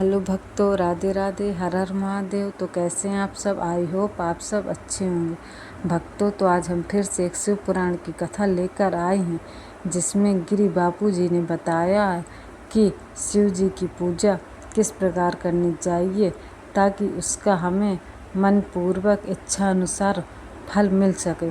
Hello भक्तों, राधे राधे, हर हर महादेव। तो कैसे हैं आप सब? आई होप आप सब अच्छे होंगे। भक्तों, तो आज हम फिर से एक शिव पुराण की कथा लेकर आए हैं, जिसमें गिरी बापू जी ने बताया है कि शिव जी की पूजा किस प्रकार करनी चाहिए ताकि उसका हमें मन पूर्वक इच्छा अनुसार फल मिल सके।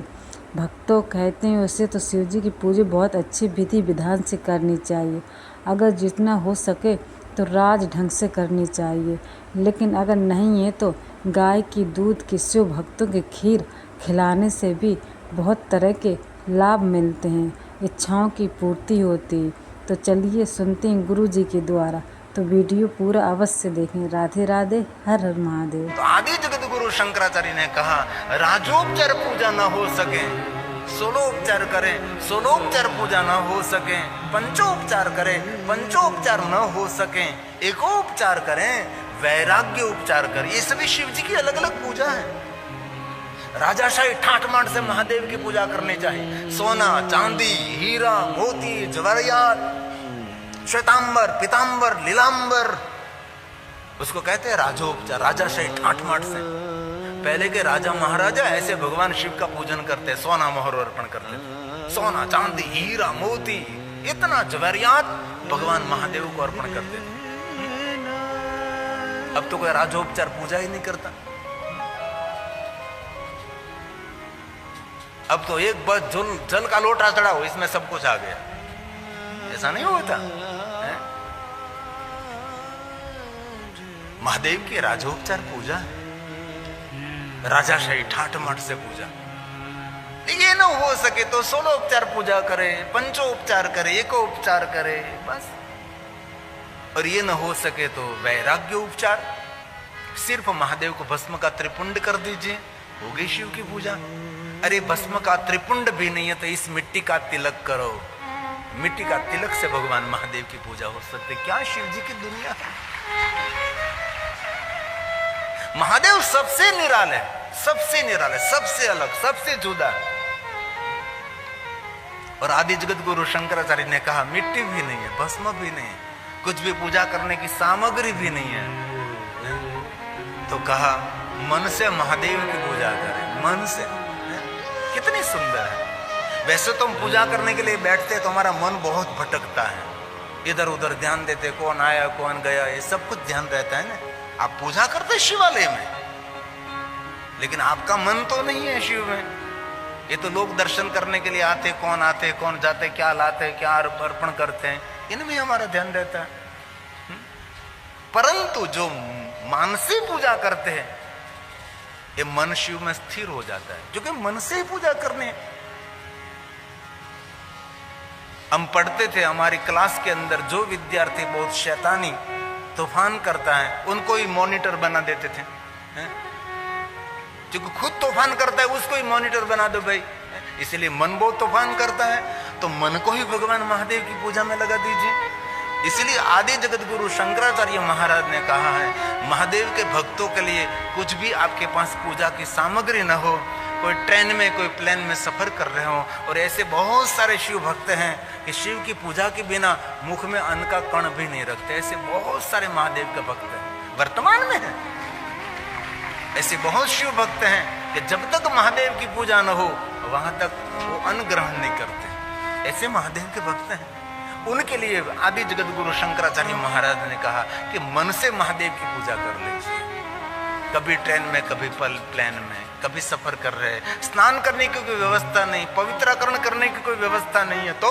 भक्तों कहते हैं वैसे तो शिव जी की पूजा बहुत अच्छी विधि विधान से करनी चाहिए। अगर जितना हो सके तो राज ढंग से करनी चाहिए, लेकिन अगर नहीं है तो गाय की दूध की शिव भक्तों के खीर खिलाने से भी बहुत तरह के लाभ मिलते हैं, इच्छाओं की पूर्ति होती है। तो चलिए सुनते हैं गुरु जी के द्वारा। तो वीडियो पूरा अवश्य देखें। राधे राधे, हर हर महादेव। तो आदि जगत गुरु शंकराचार्य ने कहा, राजोपचार पूजा न हो सके सोलोपचार करें, सोलोपचार पूजा न हो सके पंचोपचार करें, पंचोपचार न हो सके एकोपचार करें, वैराग्य उपचार करें। ये सभी शिव जी की अलग अलग पूजा है। राजाशाही ठाठ माठ से महादेव की पूजा करनी चाहिए। सोना चांदी हीरा मोती जवाहरियात श्वेतांबर पीतांबर लीलांबर, उसको कहते हैं राजोपचार। राजाशाही ठाठ माठ से पहले के राजा महाराजा ऐसे भगवान शिव का पूजन करते, सोना मोहर अर्पण करते थे। सोना चांदी हीरा मोती इतना जवाहरियात भगवान महादेव को अर्पण करते थे। अब तो कोई राजोपचार पूजा ही नहीं करता। अब तो एक बस जल का लोटा चढ़ाओ, इसमें सब कुछ आ गया। ऐसा नहीं होता है? महादेव की राजोपचार पूजा है, राजाशाही ठाठ माठ से पूजा। ये न हो सके तो सोलोपचार पूजा करे, पंचोपचार करे, एकोपचार करे, बस। और ये न हो सके तो वैराग्य उपचार। सिर्फ महादेव को भस्म का त्रिपुंड कर दीजिए, हो गई शिव की पूजा। अरे भस्म का त्रिपुंड भी नहीं है तो इस मिट्टी का तिलक करो। मिट्टी का तिलक से भगवान महादेव की पूजा हो सकती। क्या शिव जी की दुनिया है। महादेव सबसे निराले, सबसे निराले, सबसे अलग, सबसे जुदा है। और आदि जगत गुरु शंकराचार्य ने कहा, मिट्टी भी नहीं है, भस्म भी नहीं है, कुछ भी पूजा करने की सामग्री भी नहीं है। तो कहा मन से महादेव की पूजा करें, मन से। कितनी सुंदर है। वैसे तो हम पूजा करने के लिए बैठते हैं तो हमारा मन बहुत भटकता है, इधर उधर ध्यान देते, कौन आया कौन गया, ये सब कुछ ध्यान रहता है ना। आप पूजा करते शिवालय में, लेकिन आपका मन तो नहीं है शिव में। ये तो लोग दर्शन करने के लिए आते, कौन जाते, क्या लाते, क्या अर्पण करते हैं, इनमें हमारा ध्यान रहता है। परंतु जो मानसी पूजा करते हैं, ये मन शिव में स्थिर हो जाता है, क्योंकि मन से ही पूजा करने। हम पढ़ते थे हमारी क्लास के अंदर, जो विद्यार्थी बहुत शैतानी तूफान करता है उनको ही मॉनिटर बना देते थे। जो खुद तूफान करता है उसको ही मॉनिटर बना दो भाई। इसलिए मन बहुत तूफान करता है तो मन को ही भगवान महादेव की पूजा में लगा दीजिए। इसलिए आदि जगत गुरु शंकराचार्य महाराज ने कहा है, महादेव के भक्तों के लिए कुछ भी आपके पास पूजा की सामग्री न हो, कोई ट्रेन में कोई प्लेन में सफर कर रहे हो, और ऐसे बहुत सारे शिव भक्त हैं कि शिव की पूजा के बिना मुख में अन्न का कण भी नहीं रखते। ऐसे बहुत सारे महादेव के भक्त हैं, वर्तमान में हैं। ऐसे बहुत शिव भक्त हैं कि जब तक महादेव की पूजा न हो वहां तक वो अन्न ग्रहण नहीं करते। ऐसे महादेव के भक्त हैं। उनके लिए आदि जगत गुरु शंकराचार्य महाराज ने कहा कि मन से महादेव की पूजा कर लीजिए। कभी ट्रेन में, कभी प्लेन में, कभी सफर कर रहे, स्नान करने की कोई व्यवस्था नहीं, पवित्रकरण करने की कोई व्यवस्था नहीं है, तो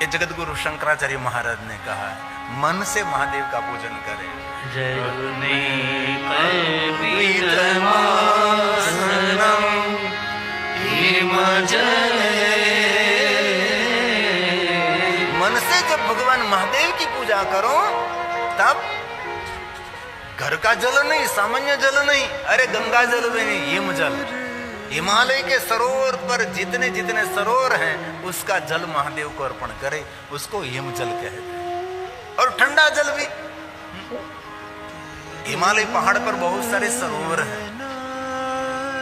ये जगत गुरु शंकराचार्य महाराज ने कहा मन से महादेव का पूजन करें। मन से जब भगवान महादेव की पूजा करो तब घर का जल नहीं, सामान्य जल नहीं, अरे गंगा जल भी नहीं, हिम जल, हिमालय के सरोवर पर जितने जितने सरोवर हैं उसका जल महादेव को अर्पण करे, उसको हिम जल कहते हैं। और ठंडा जल भी, हिमालय पहाड़ पर बहुत सारे सरोवर हैं,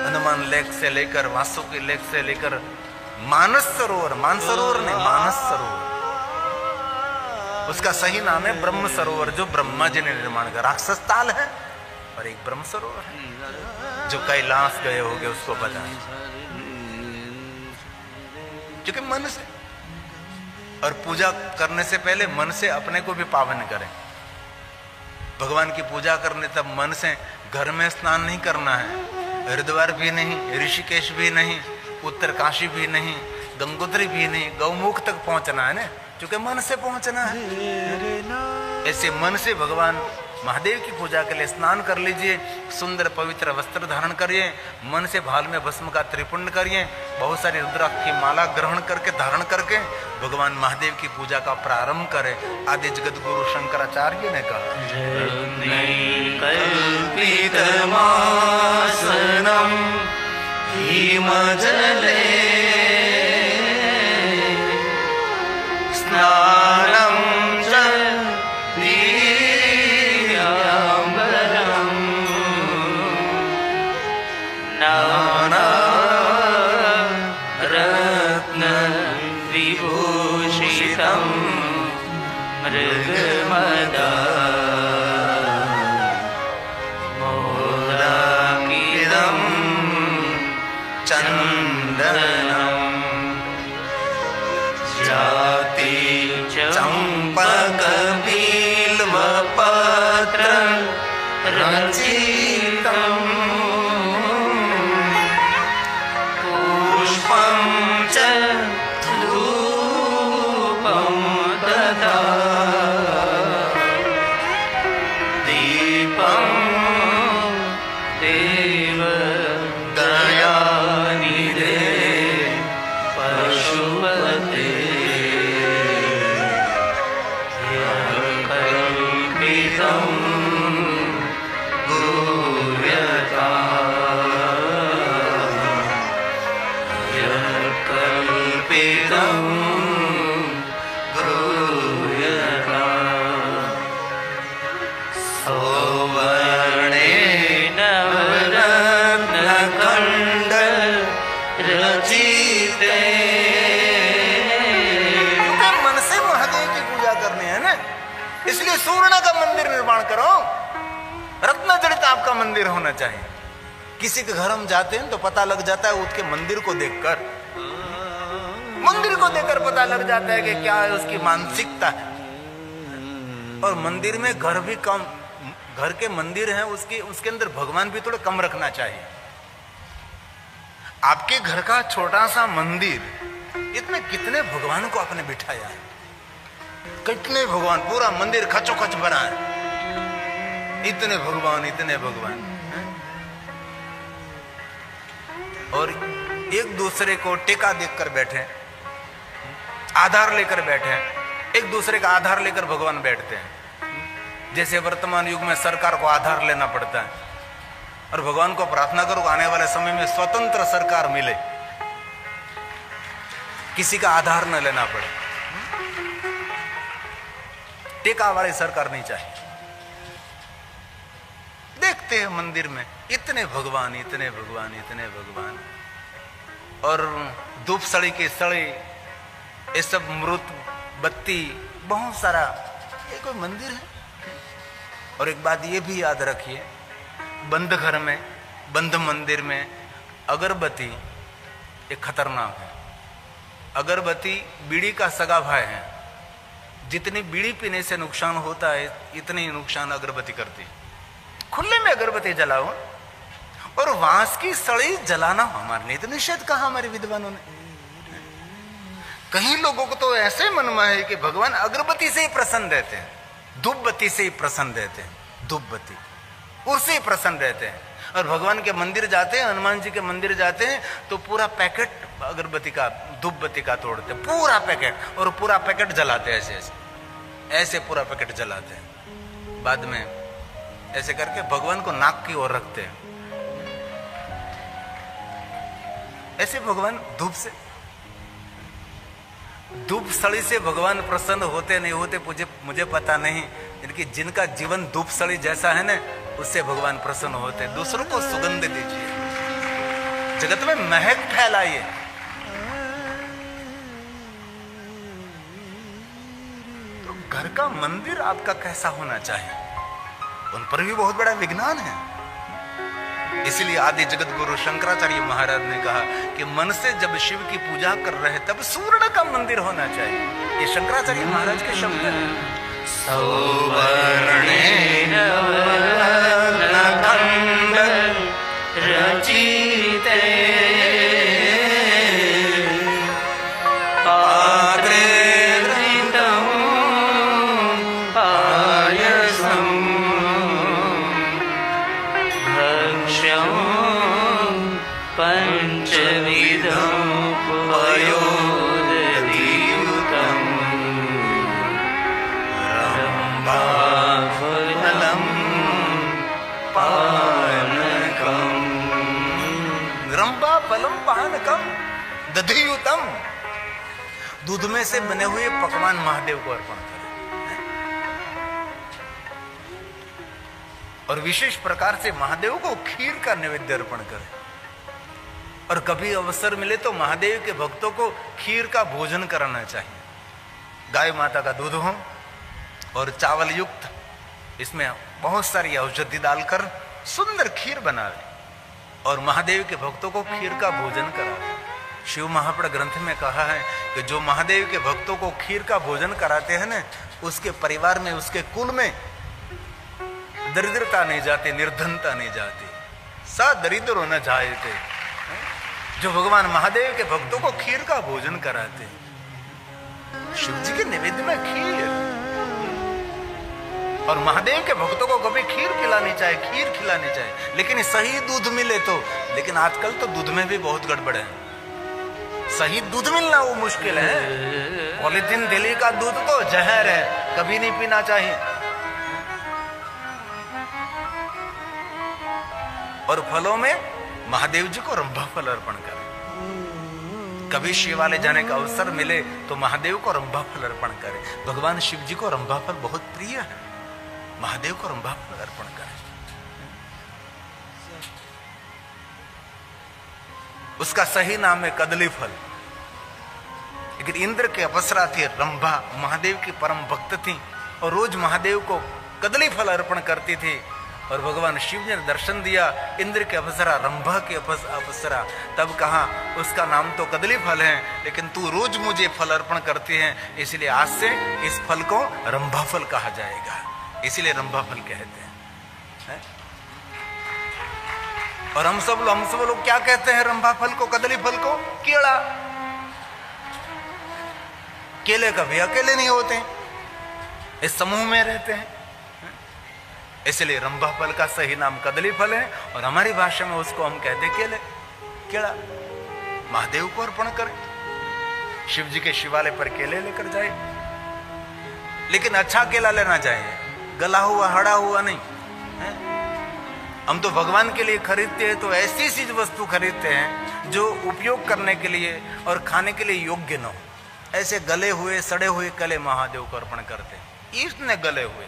हनुमान लेक से लेकर वासुकी लेक से लेकर मानस सरोवर, मानसरोवर नहीं, मानस सरोवर, उसका सही नाम है ब्रह्म सरोवर, जो ब्रह्मा जी ने निर्माण किया। राक्षस ताल है और एक ब्रह्म सरोवर है। जो कैलाश गए होंगे उसको पता है, क्योंकि मन से। और पूजा करने से पहले मन से अपने को भी पावन करें। भगवान की पूजा करने तब मन से घर में स्नान नहीं करना है, हरिद्वार भी नहीं, ऋषिकेश भी नहीं, उत्तर काशी भी नहीं, गंगोत्री भी नहीं, गौमुख तक पहुंचना है ना, क्योंकि मन से पहुंचना है। ऐसे मन से भगवान महादेव की पूजा के लिए स्नान कर लीजिए, सुंदर पवित्र वस्त्र धारण करिए, मन से भाल में भस्म का त्रिपुंड करिए, बहुत सारी रुद्राक्ष की माला ग्रहण करके धारण करके भगवान महादेव की पूजा का प्रारंभ करें। आदि जगत गुरु शंकराचार्य ने कहा, स्नानं च दीर्याम्बरं नाना रत्न विभूषितं मृगमदा मोदाकिदं चन्दनं जाति चंपक बिल्वपत्र रचितं पुष्पं च धूपं ददा दीपं देव दयानिधे पशुपते इसलिए सुवर्ण का मंदिर निर्माण करो, रत्न जड़ित आपका मंदिर होना चाहिए। किसी के घर हम जाते हैं तो पता लग जाता है उसके मंदिर को देखकर, पता लग जाता है कि क्या है उसकी मानसिकता है। और मंदिर में घर भी कम, घर के मंदिर हैं उसके अंदर भगवान भी थोड़ा कम रखना चाहिए। आपके घर का छोटा सा मंदिर, इसमें कितने भगवान को आपने बिठाया है, कितने भगवान, पूरा मंदिर खचोखच बना है, इतने भगवान, इतने भगवान। और एक दूसरे को टेका देकर बैठे, आधार लेकर बैठे, एक दूसरे का आधार लेकर भगवान बैठते हैं। जैसे वर्तमान युग में सरकार को आधार लेना पड़ता है, और भगवान को प्रार्थना करो आने वाले समय में स्वतंत्र सरकार मिले, किसी का आधार न लेना पड़े। टेका वाली सरकार नहीं चाहिए। देखते हैं मंदिर में इतने भगवान, इतने भगवान, इतने भगवान, और धूप सड़ी की सड़ी, ये सब मृत बत्ती, बहुत सारा, ये कोई मंदिर है? और एक बात ये भी याद रखिए, बंद घर में, बंद मंदिर में अगरबत्ती एक खतरनाक है। अगरबत्ती बीड़ी का सगा भाई है। जितनी बीड़ी पीने से नुकसान होता है, इतनी नुकसान अगरबत्ती करती है। खुले में अगरबत्ती जलाओ, और वांस की सड़ी जलाना हमारे लिए तो निषेध कहा हमारे विद्वानों ने। कहीं लोगों को तो ऐसे मन में है कि भगवान अगरबत्ती से ही प्रसन्न रहते हैं, धूप बत्ती से ही प्रसन्न रहते हैं, धूप बत्ती उससे ही प्रसन्न रहते हैं। और भगवान के मंदिर जाते हैं, हनुमान जी के मंदिर जाते हैं, तो पूरा पैकेट अगरबत्ती का, धूप बत्ती का तोड़ते हैं, पूरा पैकेट, और पूरा पैकेट जलाते हैं, ऐसे ऐसे पूरा पैकेट जलाते हैं। बाद में ऐसे करके भगवान को नाक की ओर रखते हैं। ऐसे भगवान धूप से, धूप सड़ी से भगवान प्रसन्न होते नहीं होते मुझे पता नहीं, लेकिन जिनका जीवन धूप सड़ी जैसा है ना, उससे भगवान प्रसन्न होते। दूसरों को सुगंध दीजिए, जगत में महक फैलाइए। तो घर का मंदिर आपका कैसा होना चाहिए, उन पर भी बहुत बड़ा विज्ञान है। इसलिए आदि जगत गुरु शंकराचार्य महाराज ने कहा कि मन से जब शिव की पूजा कर रहे तब स्वर्ण का मंदिर होना चाहिए। ये शंकराचार्य महाराज के शब्द हैं। सौवर्णेन वर्णखंड रचिते दधियुतम, दूध में से बने हुए पकवान महादेव को अर्पण करें और विशेष प्रकार से महादेव को खीर का नैवेद्य अर्पण करें। और कभी अवसर मिले तो महादेव के भक्तों को खीर का भोजन कराना चाहिए। गाय माता का दूध हो और चावल युक्त, इसमें बहुत सारी औषधि डालकर सुंदर खीर बनावे और महादेव के भक्तों को खीर का भोजन करावे। शिव महापुराण ग्रंथ में कहा है कि जो महादेव के भक्तों को खीर का भोजन कराते हैं ना, उसके परिवार में, उसके कुल में दरिद्रता नहीं जाती, निर्धनता नहीं जाती, दरिद्र होना चाहते। जो भगवान महादेव के भक्तों को खीर का भोजन कराते, शिव जी के निवेद्य में खीर, और महादेव के भक्तों को कभी खीर खिलानी चाहिए, खीर खिलानी चाहिए, लेकिन सही दूध मिले तो। लेकिन आजकल तो दूध में भी बहुत गड़बड़ है, सही दूध मिलना वो मुश्किल है। पॉलिथीन दिल्ली का दूध तो जहर है, कभी नहीं पीना चाहिए। और फलों में महादेव जी को रंभा फल अर्पण करें। कभी शिवालय जाने का अवसर मिले तो महादेव को रंभा फल अर्पण करें। भगवान शिव जी को रंभा फल बहुत प्रिय है, महादेव को रंभा फल अर्पण करें। उसका सही नाम है कदली फल। लेकिन इंद्र के अप्सरा थी रंभा, महादेव की परम भक्त थी और रोज महादेव को कदली फल अर्पण करती थी। और भगवान शिव ने दर्शन दिया इंद्र के अप्सरा, रंभा के अप्सरा, तब कहा उसका नाम तो कदली फल है, लेकिन तू रोज मुझे फल अर्पण करती है, इसलिए आज से इस फल को रंभा फल कहा जाएगा। इसीलिए रंभा फल कहते हैं, है? और हम सब लोग क्या कहते हैं रंभा फल को, कदली फल को केला। केले कभी अकेले नहीं होते, इस समूह में रहते हैं, इसलिए रंभा फल का सही नाम कदली फल है और हमारी भाषा में उसको हम कहते केले, केला। महादेव को अर्पण करें, शिव जी के शिवालय पर केले लेकर जाए, लेकिन अच्छा केला लेना चाहिए, गला हुआ हड़ा हुआ नहीं है? हम तो भगवान के लिए खरीदते हैं तो ऐसी चीज वस्तु खरीदते हैं जो उपयोग करने के लिए और खाने के लिए योग्य न हो। ऐसे गले हुए सड़े हुए केले महादेव को अर्पण करते हैं, इसने गले हुए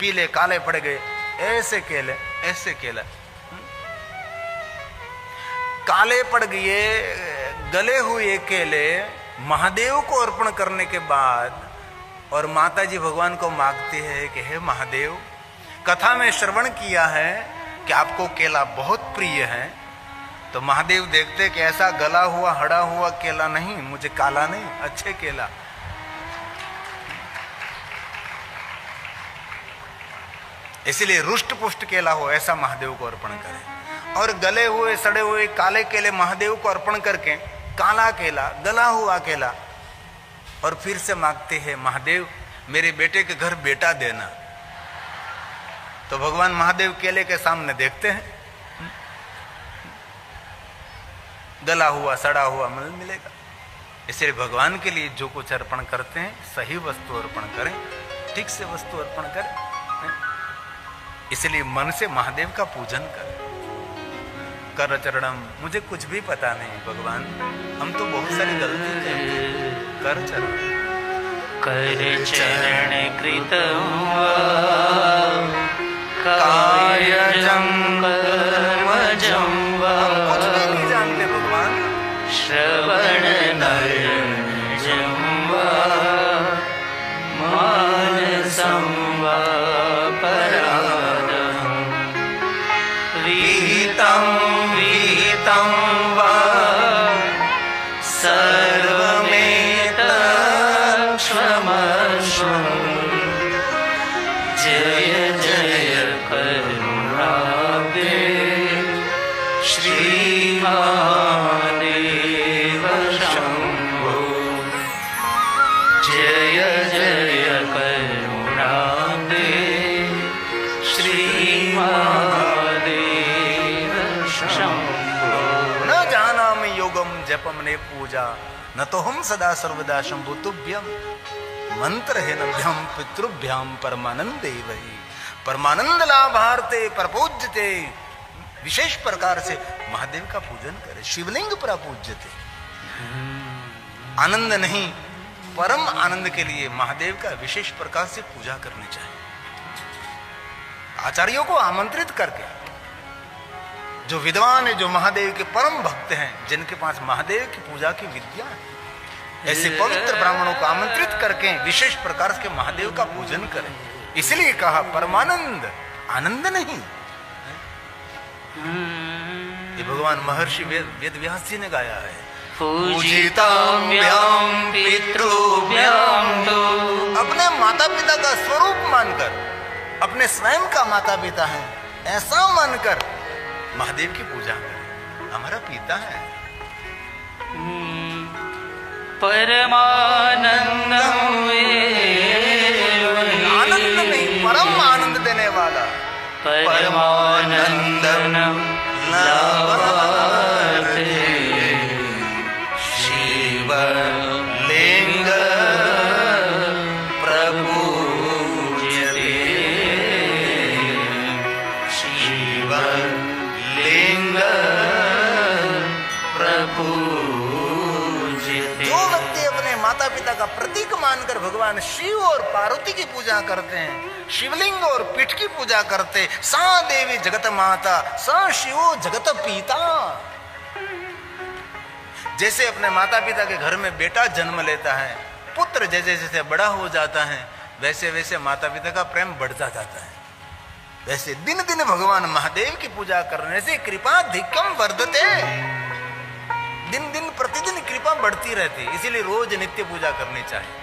पीले काले पड़ गए, ऐसे केले, ऐसे केला काले पड़ गए, गले हुए केले महादेव को अर्पण करने के बाद और माता जी भगवान को मांगती है कि हे महादेव, कथा में श्रवण किया है कि आपको केला बहुत प्रिय है। तो महादेव देखते कि ऐसा गला हुआ हड़ा हुआ केला नहीं, मुझे काला नहीं, अच्छे केला। इसलिए रुष्ट पुष्ट केला हो ऐसा महादेव को अर्पण करें। और गले हुए सड़े हुए काले केले महादेव को अर्पण करके काला केला, गला हुआ केला, और फिर से मांगते हैं महादेव मेरे बेटे के घर बेटा देना। तो भगवान महादेव केले के सामने देखते हैं, गला हुआ सड़ा हुआ मिलेगा। इसलिए भगवान के लिए जो कुछ अर्पण करते हैं सही वस्तु अर्पण करें, ठीक से वस्तु अर्पण करें। इसलिए मन से महादेव का पूजन करें। कर चरणम, मुझे कुछ भी पता नहीं भगवान, हम तो बहुत सारी गलती करते हैं। कर चरण, कर चरण कृतं कायजं कर्मजं वा, कुछ भी नहीं जानते भगवान। श्रवणनयनजं वा विहितं विहितं वा सर्वमेतत्क्षमस्व जय जय करुणाब्धे श्रीमहादेव शम्भो जय जय करुणाब्धे श्रीमहादेव शम्भो न जानामि योगम जपम ने पूजा न तो हम सदा सर्वदा शंभु तुभ्यम मंत्र है नभ्यम पितृभ्याम परमानंदे वही परमानंद लाभार्थे परपूज्यते। विशेष प्रकार से महादेव का पूजन करे। शिवलिंग पर पूज्यते, आनंद नहीं परम आनंद के लिए महादेव का विशेष प्रकार से पूजा करनी चाहिए। आचार्यों को आमंत्रित करके, जो विद्वान है, जो महादेव के परम भक्त हैं, जिनके पास महादेव की पूजा की विद्या है, ऐसे पवित्र ब्राह्मणों को आमंत्रित करके विशेष प्रकार से महादेव का पूजन करें। इसलिए कहा परमानंद, आनंद नहीं। ये भगवान महर्षि वेद व्यास जी ने गाया है। पूजिताभ्यां पितृभ्यां तो अपने माता पिता का स्वरूप मानकर, अपने स्वयं का माता पिता है ऐसा मानकर महादेव की पूजा करें। हमारा पिता है। परमानंदं आनंद नहीं, परम आनंद देने वाला परमानंदं लाभार्थे शिवलिंग प्रपूज्यते शिवलिंग प्रपूज्यते। जो व्यक्ति अपने माता पिता का प्रतीक मानकर भगवान शिव और पार्वती की पूजा करते हैं, शिवलिंग और पीठ की पूजा करते, सा देवी जगत माता सा शिवो जगत पिता। जैसे अपने माता पिता के घर में बेटा जन्म लेता है, पुत्र जैसे जैसे बड़ा हो जाता है, वैसे वैसे माता पिता का प्रेम बढ़ता जाता है। वैसे दिन दिन भगवान महादेव की पूजा करने से कृपा धिक्कम वर्धते, दिन दिन प्रतिदिन कृपा बढ़ती रहती है। इसीलिए रोज नित्य पूजा करनी चाहिए।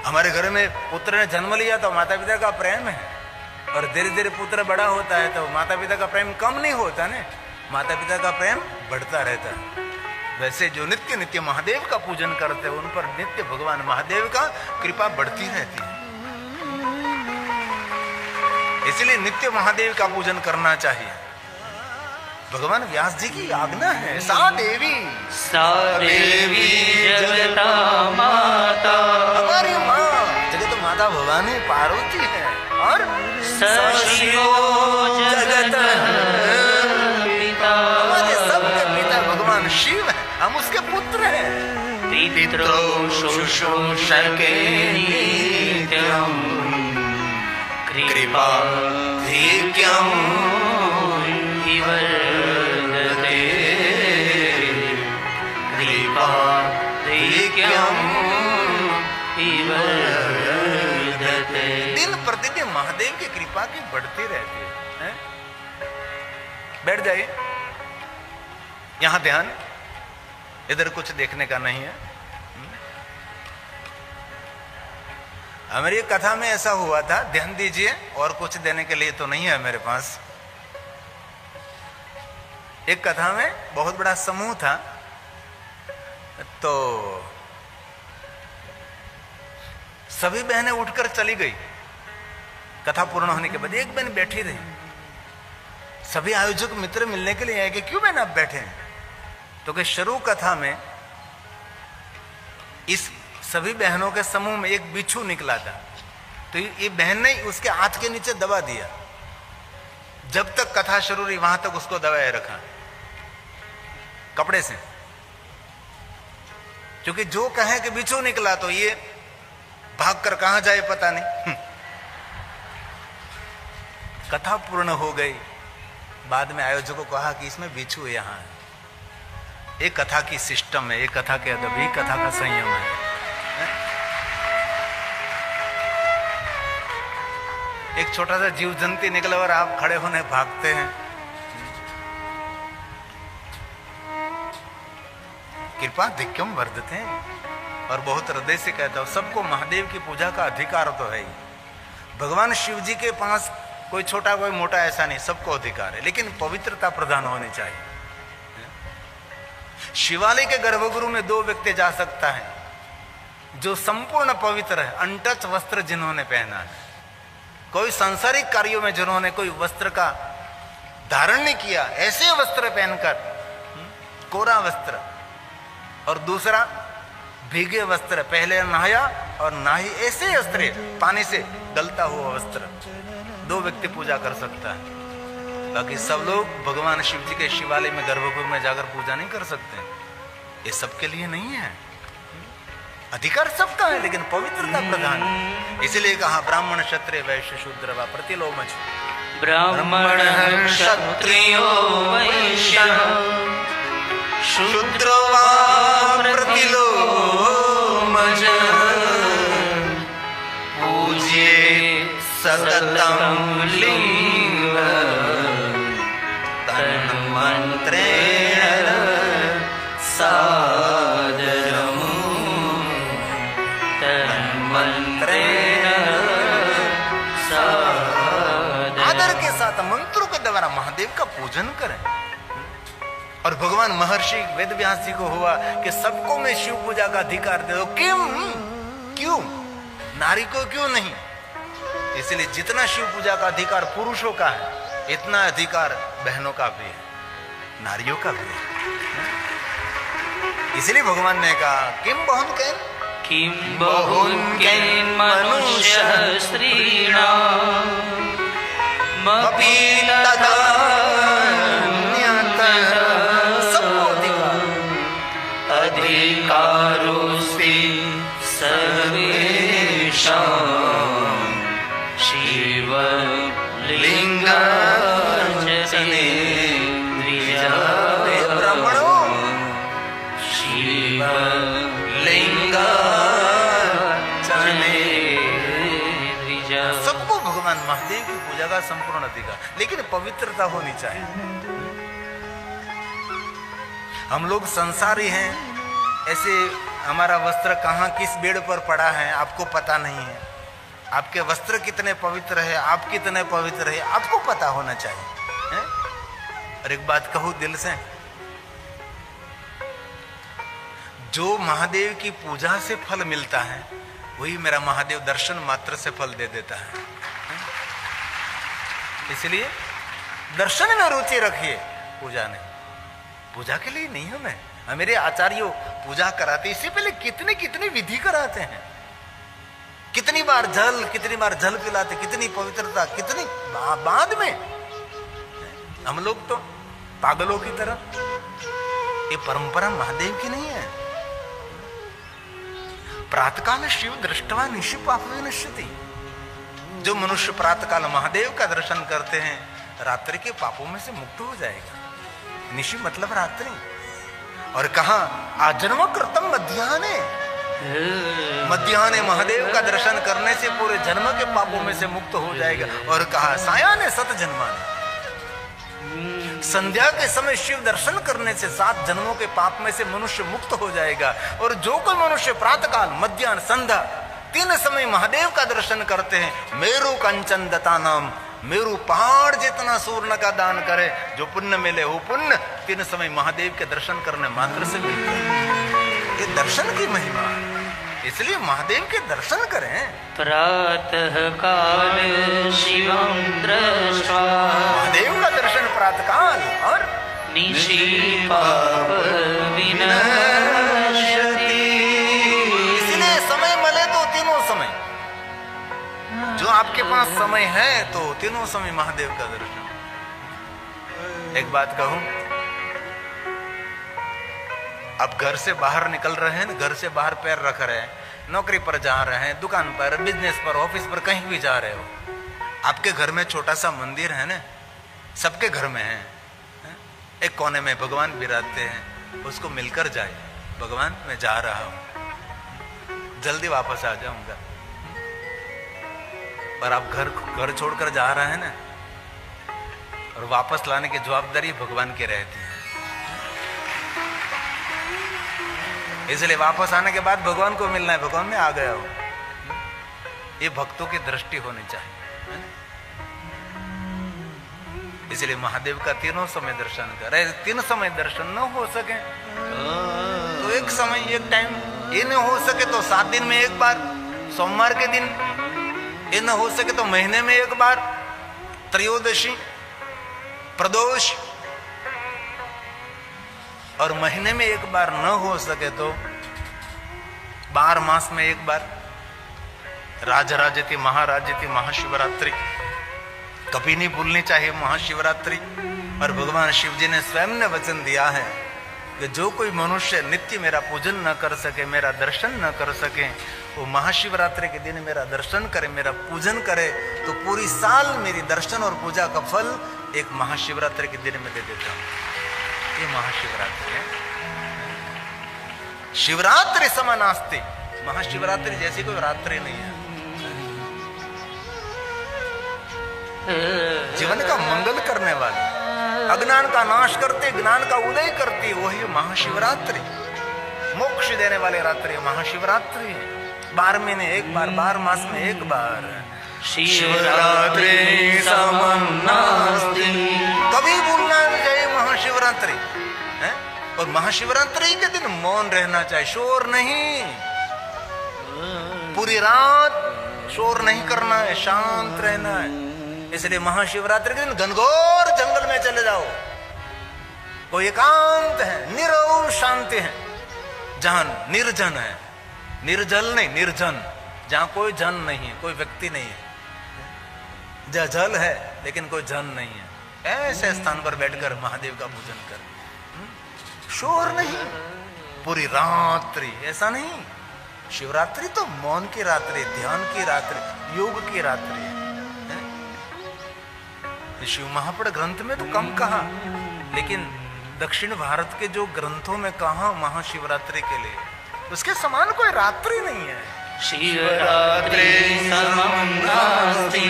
हमारे घर में पुत्र ने जन्म लिया तो माता पिता का प्रेम है, और धीरे धीरे पुत्र बड़ा होता है तो माता पिता का प्रेम कम नहीं होता ना, माता पिता का प्रेम बढ़ता रहता है। वैसे जो नित्य नित्य महादेव का पूजन करते हैं, उन पर नित्य भगवान महादेव का कृपा बढ़ती रहती है। इसलिए नित्य महादेव का पूजन करना चाहिए। भगवान व्यास जी की आज्ञा है। सा देवी जगता माता, हमारी माँ जगत माता भवानी पार्वती है, और सशिवो जगत पिता, हमारे सबके पिता भगवान शिव है, हम उसके पुत्र हैं। पितरो शुश्रूषके नित्यं कृपा धिक्यं विवर्धते कृपा धिक्यं विवर्धते। दिन प्रतिदिन महादेव की कृपा की बढ़ती रहती है। बैठ जाइए, यहां ध्यान, इधर कुछ देखने का नहीं है। हमारी कथा में ऐसा हुआ था, ध्यान दीजिए, और कुछ देने के लिए तो नहीं है मेरे पास। एक कथा में बहुत बड़ा समूह था, तो सभी बहनें उठकर चली गई। कथा पूर्ण होने के बाद एक बहन बैठी रही। सभी आयोजक मित्र मिलने के लिए आए कि क्यों बहन आप बैठे हैं? तो कि शुरू कथा में इस सभी बहनों के समूह में एक बिच्छू निकला था, तो ये बहन ने उसके हाथ के नीचे दबा दिया। जब तक कथा शुरू रही वहां तक उसको दबाए रखा कपड़े से, क्योंकि जो कहे कि बिच्छू निकला तो ये भागकर कहां जाए पता नहीं। कथा पूर्ण हो गई। बाद में आयोजकों को कहा कि इसमें बिच्छू यहां है। एक कथा की सिस्टम है, एक कथा के अदब, एक कथा का संयम है। एक छोटा सा जीव जंतु निकला और आप खड़े होने भागते हैं। कृपा धिक्यम वर्धते हैं। और बहुत हृदय से कहता हूं, सबको महादेव की पूजा का अधिकार तो है ही। भगवान शिव जी के पास कोई छोटा कोई मोटा ऐसा नहीं, सबको अधिकार है, लेकिन पवित्रता प्रधान होनी चाहिए। शिवालय के गर्भगृह में 2 व्यक्ति जा सकता है जो संपूर्ण पवित्र है, अनटच वस्त्र जिन्होंने पहना है। कोई सांसारिक कार्यों में जिन्होंने कोई वस्त्र का धारण नहीं किया, ऐसे वस्त्र पहनकर, कोरा वस्त्र, और दूसरा भीगे वस्त्र, पहले नहाया और नहाई, ऐसे वस्त्र पानी से गलता हुआ वस्त्र, 2 व्यक्ति पूजा कर सकता है। बाकी सब लोग भगवान शिव जी के शिवालय में गर्भगृह में जाकर पूजा नहीं कर सकते। ये सबके लिए नहीं है, अधिकार सबका है, लेकिन पवित्रता प्रधान है। इसलिए कहा ब्राह्मण क्षत्रिय वैश्य शूद्र व प्रतिलोमज। ब्राह्मण क्षत्रियो वैश्य शूद्र व प्रतिलोमज पूज्ये सततं लिंग तन्मन्त्रेण सादरम् तन्मन्त्रेण सादरम्। आदर के साथ मंत्रों के द्वारा महादेव का पूजन करें। और भगवान महर्षि वेदव्यास जी को हुआ कि सबको मैं शिव पूजा का अधिकार दे दो। क्यों नारी को क्यों नहीं? इसलिए जितना शिव पूजा का अधिकार पुरुषों का है, इतना अधिकार बहनों का भी है, नारियों का भी है। इसलिए भगवान ने कहा किम बहुन्केन किं बहुन्केन मनुष्यः स्त्रीणामपि तदान्यतः अधिकारोऽस्ति सर्वेषां शिवलिङ्गार्चने ब्राह्मणों शिवलिङ्गार्चने सबको भगवान महादेव की पूजा का संपूर्ण अधिकार, लेकिन पवित्रता होनी चाहिए। हम लोग संसारी हैं, ऐसे हमारा वस्त्र कहाँ किस बेड़ पर पड़ा है आपको पता नहीं है। आपके वस्त्र कितने पवित्र है, आप कितने पवित्र है, आपको पता होना चाहिए है? और एक बात कहूं दिल से, जो महादेव की पूजा से फल मिलता है वही मेरा महादेव दर्शन मात्र से फल दे देता है। इसलिए दर्शन में रुचि रखिए, पूजा नहीं। पूजा के लिए नहीं हमें, मेरे आचार्यों पूजा कराते इससे पहले कितने कितनी विधि कराते हैं, कितनी बार जल पिलाते, कितनी पवित्रता, कितनी बाद में। हम लोग तो पागलों की तरह, ये परंपरा महादेव की नहीं है। प्रातःकाल शिव दृष्टवा निशि पाप विनश्यति। जो मनुष्य प्रातःकाल महादेव का दर्शन करते हैं रात्रि के पापों में से मुक्त हो जाएगा। निशि मतलब रात्रि। और कहा आजन्म कृतम मध्याह्ने महादेव का दर्शन करने से पूरे जन्म के पापों में से मुक्त हो जाएगा। और कहा सायाने 7 जन्माने, संध्या के समय शिव दर्शन करने से 7 जन्मों के पाप में से मनुष्य मुक्त हो जाएगा। और जो कोई मनुष्य प्रातःकाल मध्याह्न संध्या 3 समय महादेव का दर्शन करते हैं, मेरु कंचन दत्ता नाम, मेरु पहाड़ जितना स्वर्ण का दान करे, जो पुण्य मिले वो पुण्य 3 समय महादेव के दर्शन करने मात्र से मिलते हैं। ये दर्शन की महिमा, इसलिए महादेव के दर्शन करें। प्रातः काल शिवं दृष्ट्वा महादेव का दर्शन प्रातःकाल और निशि पाप विनश्यति। इसलिए समय मिले तो तीनों समय, जो आपके पास समय है तो तीनों समय महादेव का दर्शन। एक बात कहूं, अब घर से बाहर निकल रहे हैं, घर से बाहर पैर रख रहे हैं, नौकरी पर जा रहे हैं, दुकान पर, बिजनेस पर, ऑफिस पर, कहीं भी जा रहे हो, आपके घर में छोटा सा मंदिर है ना, सबके घर में है, एक कोने में भगवान विराजते हैं, उसको मिलकर जाए, भगवान मैं जा रहा हूं, जल्दी वापस आ जाऊंगा। और आप घर छोड़कर जा रहे हैं ना, और वापस लाने की जवाबदारी भगवान की रहती है। इसलिए वापस आने के बाद भगवान को मिलना है, भगवान में आ गया हो, ये भक्तों की दृष्टि होनी चाहिए, है ना? इसलिए महादेव का तीनों समय दर्शन कर, 3 समय दर्शन न हो सके तो एक समय, एक टाइम, ये न हो सके तो 7 दिन में एक बार, सोमवार के दिन, ये न हो सके तो महीने में एक बार, त्रयोदशी, प्रदोष, और महीने में एक बार न हो सके तो 12 मास में एक बार, राजराजति महाराजति महाशिवरात्रि कभी नहीं भूलनी चाहिए महाशिवरात्रि। और भगवान शिव जी ने स्वयं ने वचन दिया है कि जो कोई मनुष्य नित्य मेरा पूजन न कर सके, मेरा दर्शन न कर सके, वो महाशिवरात्रि के दिन मेरा दर्शन करे, मेरा पूजन करे, तो पूरी साल मेरी दर्शन और पूजा का फल एक महाशिवरात्रि के दिन में दे देता हूं। ये महाशिवरात्रि है। शिवरात्रि समानास्ति, महाशिवरात्रि जैसी कोई रात्रि नहीं है। जीवन का मंगल करने वाली, अज्ञान का नाश करते, ज्ञान का उदय करती, वही महाशिवरात्रि। मोक्ष देने वाली रात्रि महाशिवरात्रि है। 12 महीने एक बार, 12 मास में एक बार शिवरात्रि समानास्ति। कभी भूलना नहीं चाहिए महाशिवरात्रि है। और महाशिवरात्रि के दिन मौन रहना चाहिए, शोर नहीं, पूरी रात शोर नहीं करना है, शांत रहना है। इसलिए महाशिवरात्रि के दिन घनघोर जंगल में चले जाओ, कोई एकांत है, निरव शांति है, जहां निर्जन है, निर्जल नहीं निर्जन, जहां कोई जन नहीं है, कोई व्यक्ति नहीं है, जहां जल है लेकिन कोई जन नहीं है, ऐसे स्थान पर बैठकर महादेव का पूजन कर, शोर नहीं, पूरी रात्रि। ऐसा नहीं, शिवरात्रि तो मौन की रात्रि, ध्यान की रात्रि, योग की रात्रि है। शिव महापुराण ग्रंथ में तो कम कहा, लेकिन दक्षिण भारत के जो ग्रंथों में कहा महाशिवरात्रि के लिए, उसके समान कोई रात्रि नहीं है। शिवरात्रि समानास्ति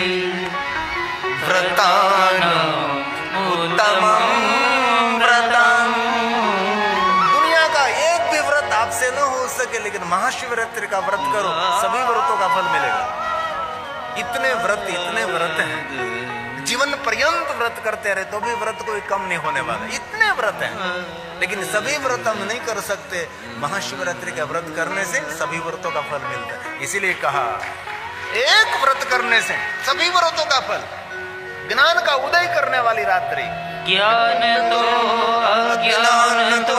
व्रतानां उत्तमं व्रतम्। दुनिया का एक भी व्रत आपसे न हो सके, लेकिन महाशिवरात्रि का व्रत करो, सभी व्रतों का फल मिलेगा। इतने व्रत हैं, जीवन पर्यंत व्रत करते रहे तो भी व्रत कोई कम नहीं होने वाला, इतने व्रत हैं। लेकिन सभी व्रत हम नहीं कर सकते, महाशिवरात्रि का व्रत करने से सभी व्रतों का फल मिलता है। इसीलिए कहा एक व्रत करने से सभी व्रतों का फल, ज्ञान का उदय करने वाली रात्रि, ज्ञान तो अज्ञान तो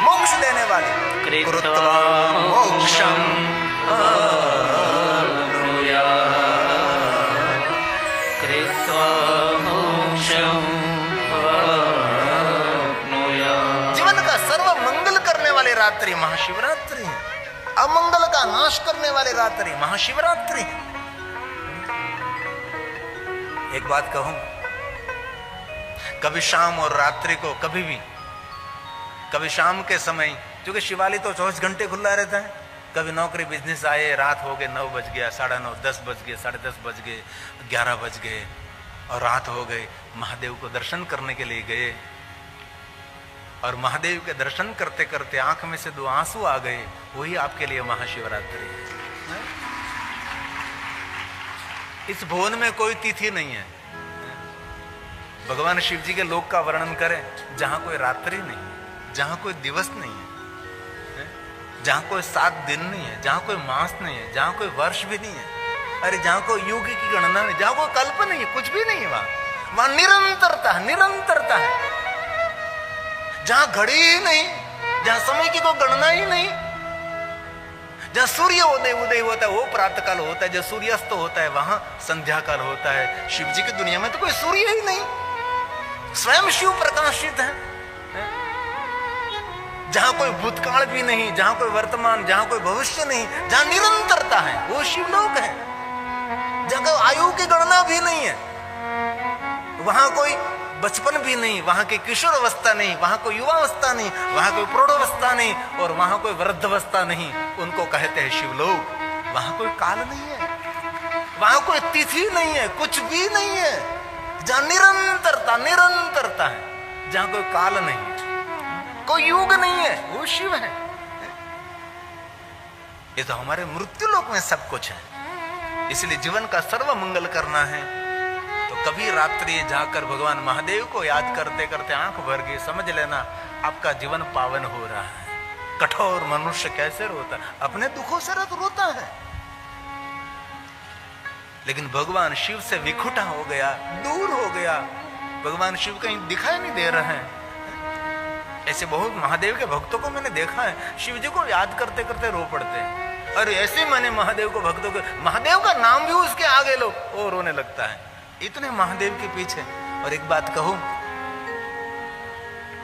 मोक्ष देने वाली, कृत्वा मोक्षम् रात्रि महाशिवरात्रि है। अमंगल का नाश करने वाली रात्रि महाशिवरात्रि है। एक बात कहूं, कभी शाम और रात्रि को कभी शाम के समय, क्योंकि शिवालय तो 24 घंटे खुला रहता है, कभी नौकरी बिजनेस आए, रात हो गए, 9 बज गया, 9:30, 10 बज गए, 10:30 बज गए, 11 बज गए और रात हो गई, महादेव को दर्शन करने के लिए गए और महादेव के दर्शन करते करते आंख में से 2 आंसू आ गए, वही आपके लिए महाशिवरात्रि है। इस भुवन में कोई तिथि नहीं है। भगवान शिव जी के लोक का वर्णन करें, जहां कोई रात्रि नहीं, जहां कोई दिवस नहीं है, जहां कोई 7 दिन नहीं है, जहां कोई मास नहीं है, जहां कोई वर्ष भी नहीं है, अरे जहां कोई युग की गणना नहीं, जहां कोई कल्प नहीं है, कुछ भी नहीं है। वहां निरंतरता है, जहां घड़ी ही नहीं, जहां समय की कोई गणना ही नहीं, जहां सूर्य उदय होता है वो प्रातः काल होता है, जब सूर्यास्त होता है वहां संध्या काल होता है। शिव जी की दुनिया में तो कोई सूर्य ही नहीं, स्वयं शिव प्रकाशित है। जहां कोई भूतकाल भी नहीं, जहां कोई वर्तमान, जहां कोई भविष्य नहीं, जहां निरंतरता है, वो शिवलोक है। जहां कोई आयु की गणना भी नहीं है, वहां कोई बचपन भी नहीं, वहां की किशोर अवस्था नहीं, वहां कोई युवावस्था नहीं, वहां कोई प्रौढ़ावस्था नहीं और वहां कोई वृद्धावस्था नहीं, उनको कहते हैं शिवलोक। वहां कोई काल नहीं है, वहां कोई तिथि नहीं है, कुछ भी नहीं है। जहां निरंतरता है, जहां कोई काल नहीं है, कोई युग नहीं है, वो शिव है। ये तो हमारे मृत्यु लोक में सब कुछ है। इसलिए जीवन का सर्व मंगल करना है तो कभी रात्रि जाकर भगवान महादेव को याद करते करते आंख भर के समझ लेना आपका जीवन पावन हो रहा है। कठोर मनुष्य कैसे रोता है? अपने दुखों से रोता है, लेकिन भगवान शिव से विखुटा हो गया, दूर हो गया। भगवान शिव कहीं दिखाई नहीं दे रहे हैं। ऐसे बहुत महादेव के भक्तों को मैंने देखा है, शिव जी को याद करते करते रो पड़ते हैं। और ऐसे मैंने महादेव को भक्तों को, महादेव का नाम भी उसके आगे लो वो रोने लगता है, इतने महादेव के पीछे। और एक बात कहूं,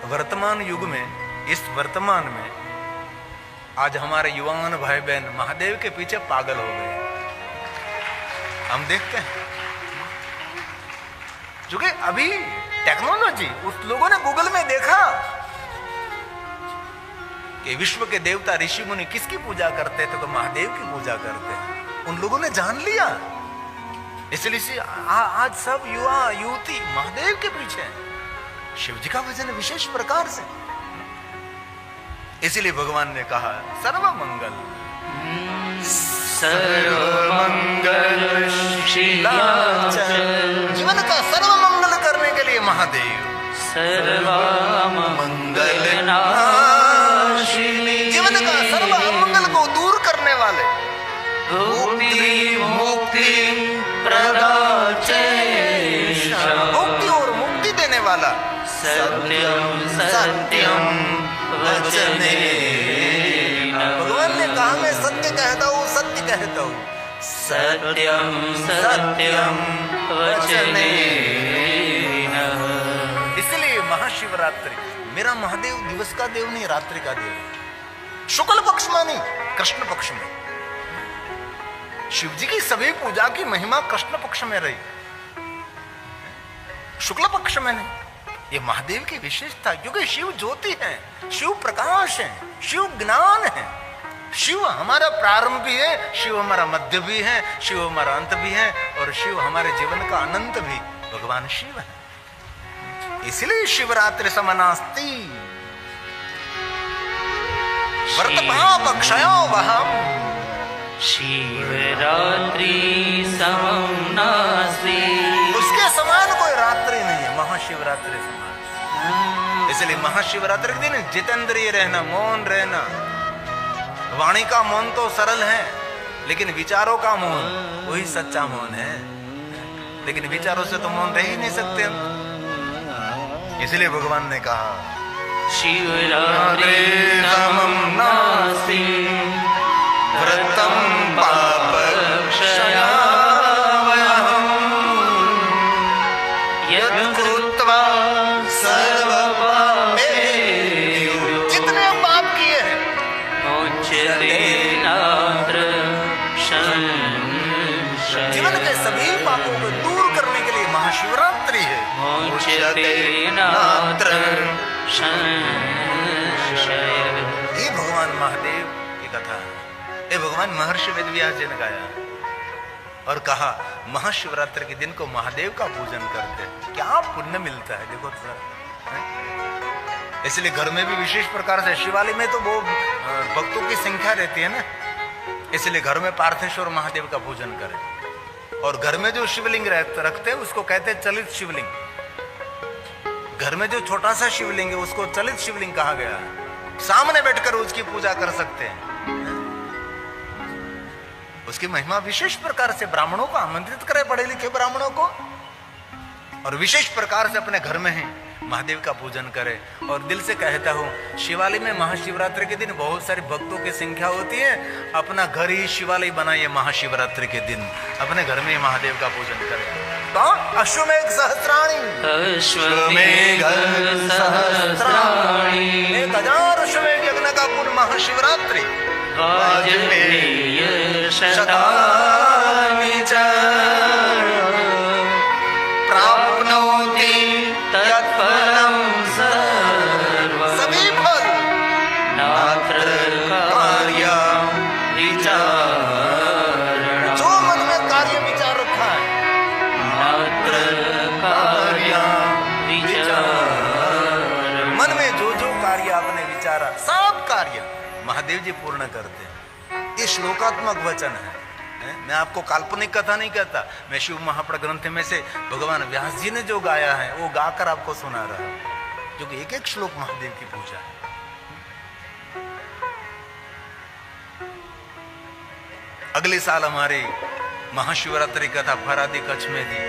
वर्तमान युग में, इस वर्तमान में आज हमारे युवान भाई बहन महादेव के पीछे पागल हो गए। हम देखते हैं क्योंकि अभी टेक्नोलॉजी, उस लोगों ने गूगल में देखा कि विश्व के देवता ऋषि मुनि किसकी पूजा करते थे, तो महादेव की पूजा करते हैं। उन लोगों ने जान लिया, इसलिए आज सब युवा युवती महादेव के पीछे हैं। शिव जी का भजन विशेष प्रकार से। इसीलिए भगवान ने कहा सर्व मंगल जीवन का सर्व मंगल करने के लिए महादेव सर्वमंगल जीवन का सर्व अमंगल को दूर करने वाले, मुक्ति प्रदाते मुक्ति और मुक्ति देने वाला, सत्यम सत्यम वचने। भगवान ने कहा मैं सत्य कहता हूँ, सत्य कहता हूँ। सत्यम सत्यम वचने। इसलिए महाशिवरात्रि मेरा महादेव दिवस का देव नहीं, रात्रि का देव। शुक्ल पक्ष में नहीं, कृष्ण पक्ष में। शिव जी की सभी पूजा की महिमा कृष्ण पक्ष में रही, शुक्ल पक्ष में नहीं। ये महादेव की विशेषता, क्योंकि शिव ज्योति है, शिव प्रकाश है, शिव ज्ञान है। शिव हमारा प्रारंभ भी है, शिव हमारा मध्य भी है, शिव हमारा अंत भी है, और शिव हमारे जीवन का अनंत भी भगवान शिव है। इसलिए शिवरात्रि समनास्ति वर्तपापक्षयो वहम। शिवरात्रि समं नास्ति, उसके समान कोई रात्रि नहीं है, महाशिवरात्रि समान। इसलिए महाशिवरात्रि के दिन जितेंद्रिय रहना, मौन रहना। वाणी का मौन तो सरल है, लेकिन विचारों का मौन वही सच्चा मौन है। लेकिन विचारों से तो मौन रह ही नहीं सकते हम। इसलिए भगवान ने कहा शिवरात्रि समं नास्ति व्रतं पापक्षयावहम् यत् कृत्वा सर्वपापेभ्यो। जितने पाप किए हैं मुच्यते नात्र संशयः। जीवन के सभी पापों को दूर करने के लिए महाशिवरात्रि है। मुच्यते नात्र संशयः। ये भगवान महादेव की कथा है। ये भगवान महर्षि वेदव्यास जी ने गाया और कहा महाशिवरात्रि के दिन को महादेव का पूजन करते हैं, क्या पुण्य मिलता है। देखो सर, इसलिए घर में भी विशेष प्रकार से, शिवालय में तो वो भक्तों की संख्या रहती है ना, इसलिए घर में पार्थेश्वर महादेव का पूजन करें। और घर में जो शिवलिंग रखते हैं उसको कहते हैं चलित शिवलिंग। घर में जो छोटा सा शिवलिंग है उसको चलित शिवलिंग कहा गया है। सामने बैठकर उसकी पूजा कर सकते हैं। उसकी महिमा विशेष प्रकार से ब्राह्मणों को आमंत्रित करे, पढ़े लिखे ब्राह्मणों को, और विशेष प्रकार से अपने घर में ही महादेव का पूजन करे। और दिल से कहता हूँ, शिवालय में महाशिवरात्रि के दिन बहुत सारे भक्तों की संख्या होती है। अपना घर ही शिवालय बनाइए, महाशिवरात्रि के दिन अपने घर में ही महादेव का पूजन करें। तो अश्वमेघ सहस्राणी, अश्वमेघ सहस्राणि 1000 अश्वमेघ यज्ञ का पुण्य महाशिवरात्रि। वाजपेय शतानि च प्राप्नोति तत्फलं सर्वं। सभी फल नात्र कार्य विचार। महादेव जी पूर्ण करते हैं। ये श्लोकात्मक वचन है। मैं आपको काल्पनिक कथा नहीं कहता, मैं शिव महापुराण ग्रंथ में से भगवान व्यास जी ने जो गाया है वो गाकर आपको सुना रहा हूं, जो कि एक एक श्लोक महादेव की पूजा है। अगले साल हमारी महाशिवरात्रि कथा फरादी कच्छ में थी।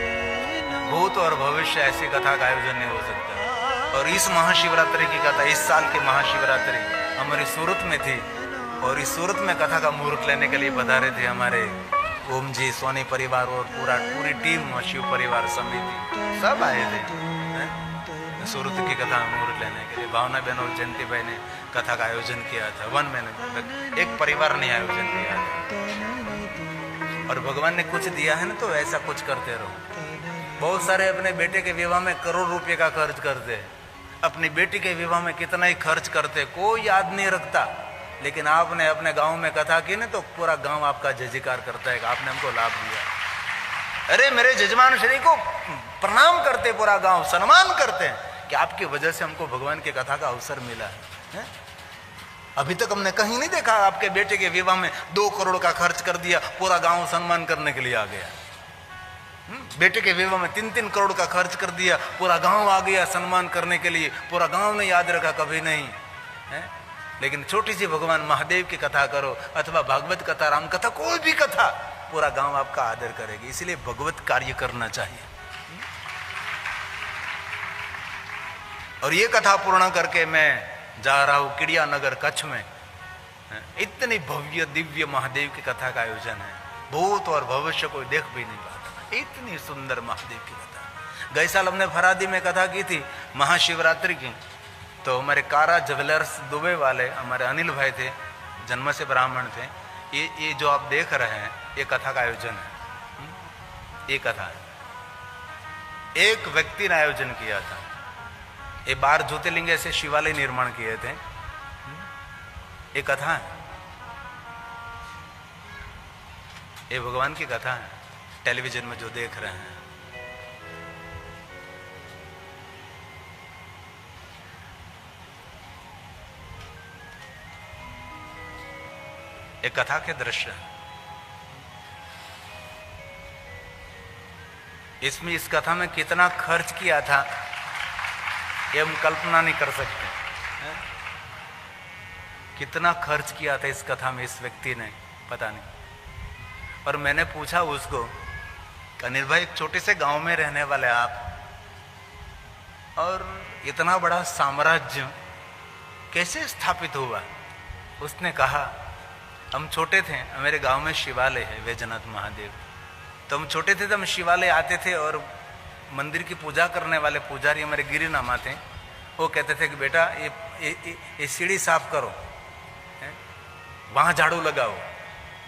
भूत और भविष्य ऐसी कथा का आयोजन नहीं हो सकता। और इस महाशिवरात्रि की कथा, इस साल की महाशिवरात्रि हमारी सूरत में थी, और इस सूरत में कथा का मुहूर्त लेने के लिए पधारे थे हमारे ओम जी, सोनी परिवार और पूरी टीम, शिव परिवार समिति सब आए थे सूरत की कथा मुहूर्त लेने के लिए। भावना बहन और जयंती भाई ने कथा का आयोजन किया था। वन मैंने एक परिवार ने आयोजन किया था। और भगवान ने कुछ दिया है ना, तो ऐसा कुछ करते रहो। बहुत सारे अपने बेटे के विवाह में करोड़ रुपए का खर्च करते हैं, अपनी बेटी के विवाह में कितना ही खर्च करते, कोई याद नहीं रखता। लेकिन आपने अपने गांव में कथा की ना, तो पूरा गांव आपका जय जयकार करता है कि आपने हमको लाभ दिया। अरे मेरे जजमान श्री को प्रणाम करते, पूरा गांव सम्मान करते हैं कि आपकी वजह से हमको भगवान की कथा का अवसर मिला है। अभी तक हमने कहीं नहीं देखा आपके बेटे के विवाह में 2 करोड़ का खर्च कर दिया, पूरा गांव सम्मान करने के लिए आ गया। बेटे के विवाह में 3-3 करोड़ का खर्च कर दिया, पूरा गांव आ गया सम्मान करने के लिए। पूरा गांव ने याद रखा, कभी नहीं है। लेकिन छोटी सी भगवान महादेव की कथा करो, अथवा भागवत कथा, राम कथा, कोई भी कथा, पूरा गांव आपका आदर करेगी। इसलिए भगवत कार्य करना चाहिए। और ये कथा पूर्ण करके मैं जा रहा हूं किड़िया नगर कच्छ में। इतनी भव्य दिव्य महादेव की कथा का आयोजन है, भूत और भविष्य कोई देख भी नहीं पाता, इतनी सुंदर महादेव की कथा। गए साल हमने फरादी में कथा की थी महाशिवरात्रि की। तो हमारे कारा ज्वेलर्स दुबई वाले हमारे अनिल भाई थे, जन्म से ब्राह्मण थे। ये जो आप देख रहे हैं, ये कथा का आयोजन है। ये कथा एक व्यक्ति ने आयोजन किया था। ये 12 ज्योतिर्लिंग से शिवालय निर्माण किए थे। ये कथा है, ये भगवान की कथा है, टेलीविजन में जो देख रहे हैं। ये कथा के दृश्य है। इसमें इस कथा में कितना खर्च किया था ये हम कल्पना नहीं कर सकते। कितना खर्च किया था इस कथा में इस व्यक्ति ने, पता नहीं। और मैंने पूछा उसको, अनिल भाई एक छोटे से गांव में रहने वाले आप, और इतना बड़ा साम्राज्य कैसे स्थापित हुआ? उसने कहा हम छोटे थे, मेरे गांव में शिवालय है वैजनाथ महादेव। तो हम छोटे थे तो हम शिवालय आते थे, और मंदिर की पूजा करने वाले पुजारी हमारे गिरिनामा थे। वो कहते थे कि बेटा ये सीढ़ी साफ करो, वहां झाड़ू लगाओ।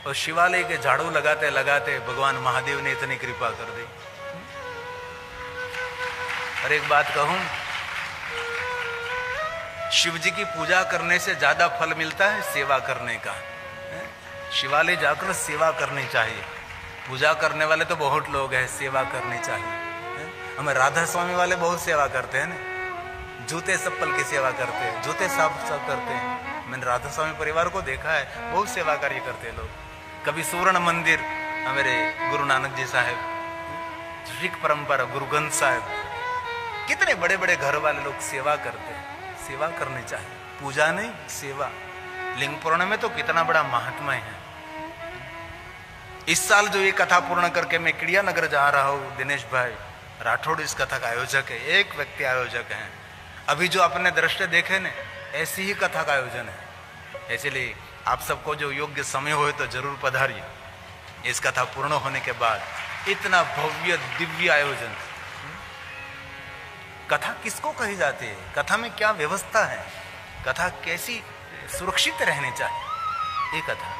और शिवालय के झाड़ू लगाते लगाते भगवान महादेव ने इतनी कृपा कर दी। और एक बात कहूं, शिव जी की पूजा करने से ज्यादा फल मिलता है सेवा करने का। शिवालय जाकर सेवा करनी चाहिए। पूजा करने वाले तो बहुत लोग हैं, सेवा करनी चाहिए। हमें राधा स्वामी वाले बहुत सेवा करते हैं ना, जूते चप्पल की सेवा करते हैं, जूते साफ सब करते हैं। मैंने राधा स्वामी परिवार को देखा है, बहुत सेवा कार्य करते हैं लोग। कभी सुवर्ण मंदिर, हमारे गुरु नानक जी साहब, सिख परंपरा, गुरु ग्रंथ साहब, कितने बड़े बड़े घर वाले लोग सेवा करते हैं। सेवा करनी चाहिए, पूजा नहीं, सेवा। लिंग पुराण में तो कितना बड़ा महात्मा है। इस साल जो ये कथा पूर्ण करके मैं किड़िया नगर जा रहा हूँ, दिनेश भाई राठौड़ इस कथा का आयोजक है, एक व्यक्ति आयोजक हैं। अभी जो अपने दृश्य देखे ने, ऐसी ही कथा का आयोजन है। इसलिए आप सबको जो योग्य समय हो तो जरूर पधारिए। इस कथा पूर्ण होने के बाद इतना भव्य दिव्य आयोजन। कथा किसको कही जाती है, कथा में क्या व्यवस्था है, कथा कैसी सुरक्षित रहनी चाहिए, ये कथा।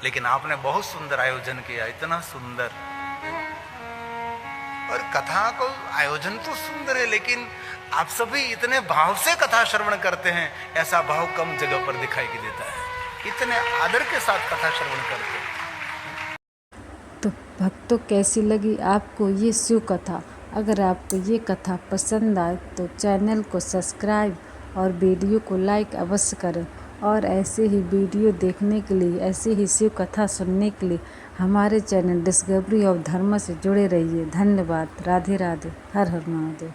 लेकिन आपने बहुत सुंदर आयोजन किया, इतना सुंदर। और कथा को आयोजन तो सुंदर है, लेकिन आप सभी इतने भाव से कथा श्रवण करते हैं, ऐसा भाव कम जगह पर दिखाई देता है। इतने आदर के साथ कथा श्रवण करते हैं। तो भक्तों, कैसी लगी आपको ये शिव कथा? अगर आपको ये कथा पसंद आए तो चैनल को सब्सक्राइब और वीडियो को लाइक अवश्य करें, और ऐसे ही वीडियो देखने के लिए, ऐसे ही शिव कथा सुनने के लिए हमारे चैनल डिस्कवरी ऑफ धर्म से जुड़े रहिए। धन्यवाद। राधे राधे। हर हर महादेव।